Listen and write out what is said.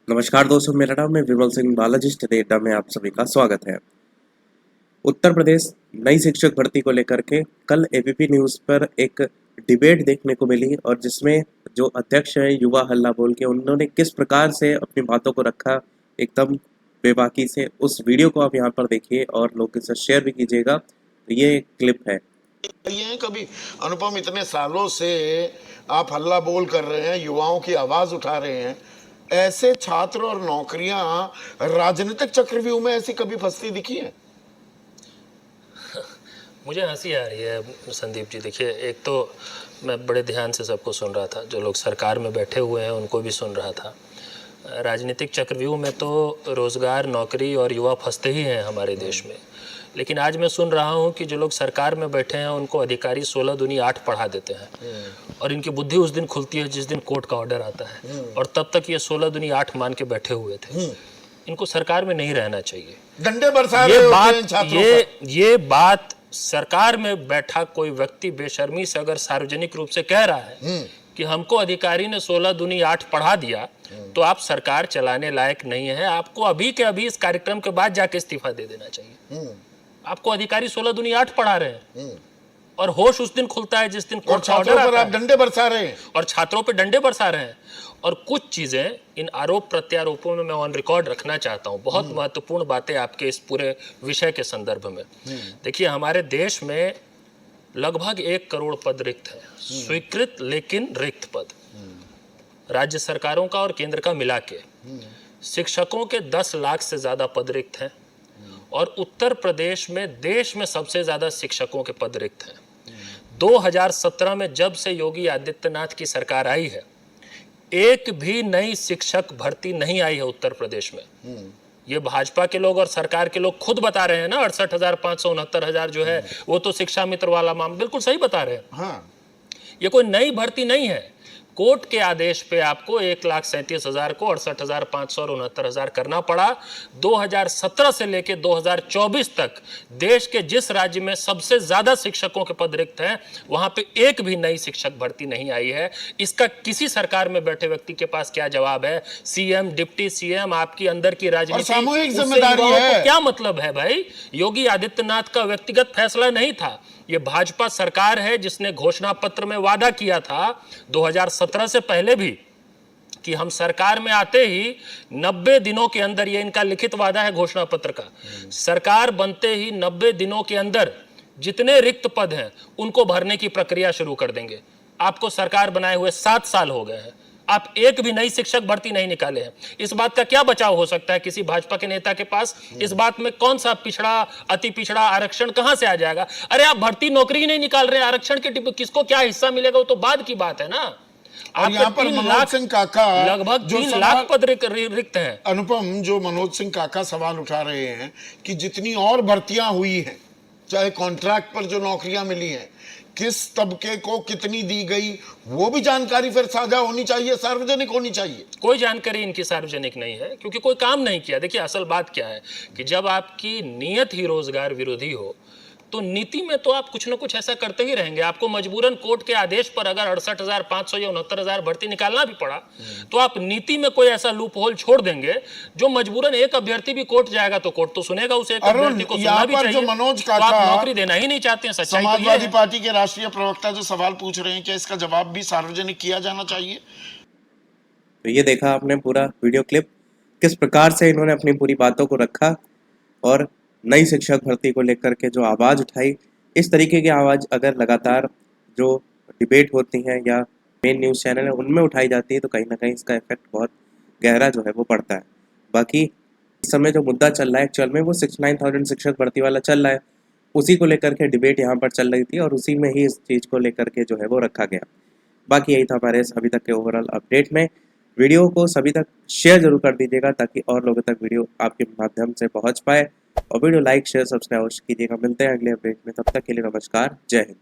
नमस्कार दोस्तों, मेरा नाम है विमल सिंह बालाजी स्टेटा में आप सभी का स्वागत है। उत्तर प्रदेश नई शिक्षक भर्ती को लेकर के कल एबीपी न्यूज़ पर एक डिबेट देखने को मिली और जिसमें जो अध्यक्ष है युवा हल्ला बोल के उन्होंने किस प्रकार से अपनी बातों को रखा एकदम बेबाकी से। उस वीडियो को आप यहाँ पर देखिए और लोग इसे शेयर भी कीजिएगा। तो ये एक क्लिप है। ये कभी अनुपम, इतने सालों से आप हल्ला बोल कर रहे हैं, युवाओं की आवाज उठा रहे हैं। ऐसे छात्र और नौकरियां राजनीतिक चक्रव्यूह में ऐसी कभी फंसती दिखी है? मुझे हंसी आ रही है संदीप जी। देखिए, एक तो मैं बड़े ध्यान से सबको सुन रहा था, जो लोग सरकार में बैठे हुए हैं उनको भी सुन रहा था। राजनीतिक चक्रव्यूह में तो रोज़गार, नौकरी और युवा फंसते ही हैं हमारे देश में। लेकिन आज मैं सुन रहा हूं कि जो लोग सरकार में बैठे हैं उनको अधिकारी 16 दूनी 8 पढ़ा देते हैं और इनकी बुद्धि उस दिन खुलती है जिस दिन कोर्ट का ऑर्डर आता है, और तब तक ये 16 दूनी 8 मान के बैठे हुए थे। इनको सरकार में नहीं रहना चाहिए। डंडे बरसा रहे होते हैं छात्रों पर। ये बात सरकार में बैठा कोई व्यक्ति बेशर्मी से अगर सार्वजनिक रूप से कह रहा है कि हमको अधिकारी ने 16 दूनी 8 पढ़ा दिया, तो आप सरकार चलाने लायक नहीं है। आपको अभी के अभी इस कार्यक्रम के बाद जाके इस्तीफा दे देना चाहिए। आपको अधिकारी 16 दूनी 8 पढ़ा रहे हैं और होश उस दिन खुलता है जिस दिन कोर्ट का ऑर्डर आता है। आप डंडे बरसा रहे हैं और छात्रों पे डंडे बरसा रहे हैं। और कुछ चीजें इन आरोप प्रत्यारोपों में मैं ऑन रिकॉर्ड रखना चाहता हूं, बहुत महत्वपूर्ण बातें आपके इस पूरे विषय के संदर्भ में। देखिए, हमारे देश में लगभग 1 करोड़ पद रिक्त है, स्वीकृत लेकिन रिक्त पद, राज्य सरकारों का और केंद्र का मिला के। शिक्षकों के 10 लाख से ज्यादा पद रिक्त हैं और उत्तर प्रदेश में देश में सबसे ज्यादा शिक्षकों के पद रिक्त हैं। 2017 में जब से योगी आदित्यनाथ की सरकार आई है, एक भी नई शिक्षक भर्ती नहीं आई है उत्तर प्रदेश में। ये भाजपा के लोग और सरकार के लोग खुद बता रहे हैं ना, 68,500 69,000 जो है वो तो शिक्षा मित्र वाला मामला, बिल्कुल सही बता रहे हैं। हाँ। ये कोई नई भर्ती नहीं है। कोर्ट के आदेश पे आपको 1,37,000 को 68,500 और 69,000 करना पड़ा। 2017 से लेकर 2024 तक देश के जिस राज्य में सबसे ज्यादा शिक्षकों के पद रिक्त हैं, वहां पे एक भी नई शिक्षक भर्ती नहीं आई है। इसका किसी सरकार में बैठे व्यक्ति के पास क्या जवाब है? सीएम, डिप्टी सीएम, आपकी अंदर की राजनीति, सामूहिक जिम्मेदारी है। क्या मतलब है भाई? योगी आदित्यनाथ का व्यक्तिगत फैसला नहीं था, ये भाजपा सरकार है जिसने घोषणा पत्र में वादा किया था 2017 से पहले भी कि हम सरकार में आते ही 90 दिनों के अंदर, ये इनका लिखित वादा है घोषणा पत्र का, सरकार बनते ही 90 दिनों के अंदर जितने रिक्त पद हैं उनको भरने की प्रक्रिया शुरू कर देंगे। आपको सरकार बनाए हुए 7 साल हो गए हैं, आप एक भी नई शिक्षक भर्ती नहीं निकाले हैं। इस बात का क्या बचाव हो सकता है किसी भाजपा के नेता के पास? इस बात में कौन सा पिछड़ा, अति पिछड़ा, आरक्षण कहां से आ जाएगा? अरे आप भर्ती नौकरी ही नहीं निकाल रहे, आरक्षण के किसको क्या हिस्सा मिलेगा वो तो बाद की बात है ना। और यहाँ पर मनोज सिंह काका लगभग 3 लाख पद रिक्त हैं। अनुपम, जो मनोज सिंह काका सवाल उठा रहे हैं कि जितनी और भर्तियां हुई हैं, चाहे कॉन्ट्रैक्ट पर जो नौकरियां मिली हैं, किस तबके को कितनी दी गई, वो भी जानकारी फिर साझा होनी चाहिए, सार्वजनिक होनी चाहिए। कोई जानकारी इनकी सार्वजनिक नहीं है क्योंकि कोई काम नहीं किया। देखिए, असल बात क्या है कि जब आपकी नीयत ही रोजगार विरोधी हो तो नीति में तो आप कुछ ना कुछ ऐसा करते ही रहेंगे। आपको मजबूरन कोर्ट के आदेश पर अगर 68,500 या 69,000 भर्ती निकालना भी पड़ा तो आप नीति में कोई ऐसा लूप होल छोड़ देंगे जो मजबूरन एक अभ्यर्थी भी कोर्ट जाएगा तो कोर्ट तो सुनेगा उसे, एक अभ्यर्थी को सुनना भी चाहिए। मनोज काका, तो आप नौकरी देना ही नहीं चाहते हैं। सच्चाई समाजवादी पार्टी के राष्ट्रीय प्रवक्ता जो सवाल पूछ रहे हैं, क्या इसका जवाब भी सार्वजनिक किया जाना चाहिए? तो ये देखा आपने पूरा वीडियो क्लिप, किस प्रकार से इन्होंने अपनी पूरी बातों को रखा और नई शिक्षक भर्ती को लेकर के जो आवाज़ उठाई। इस तरीके की आवाज़ अगर लगातार जो डिबेट होती हैं या मेन न्यूज़ चैनल है उनमें उठाई जाती है तो कहीं ना कहीं इसका इफेक्ट बहुत गहरा जो है वो पड़ता है। बाकी इस समय जो मुद्दा चल रहा है एक्चुअल में वो 69,000 शिक्षक भर्ती वाला चल रहा है, उसी को लेकर के डिबेट यहाँ पर चल रही थी और उसी में ही इस चीज़ को लेकर के जो है वो रखा गया। बाकी यही था हमारे अभी तक के ओवरऑल अपडेट में। वीडियो को सभी तक शेयर जरूर कर दीजिएगा ताकि और लोगों तक वीडियो आपके माध्यम से पहुंच पाए, और वीडियो लाइक, शेयर, सब्सक्राइब कीजिएगा। मिलते हैं अगले अपडेट में, तब तक के लिए नमस्कार, जय हिंद।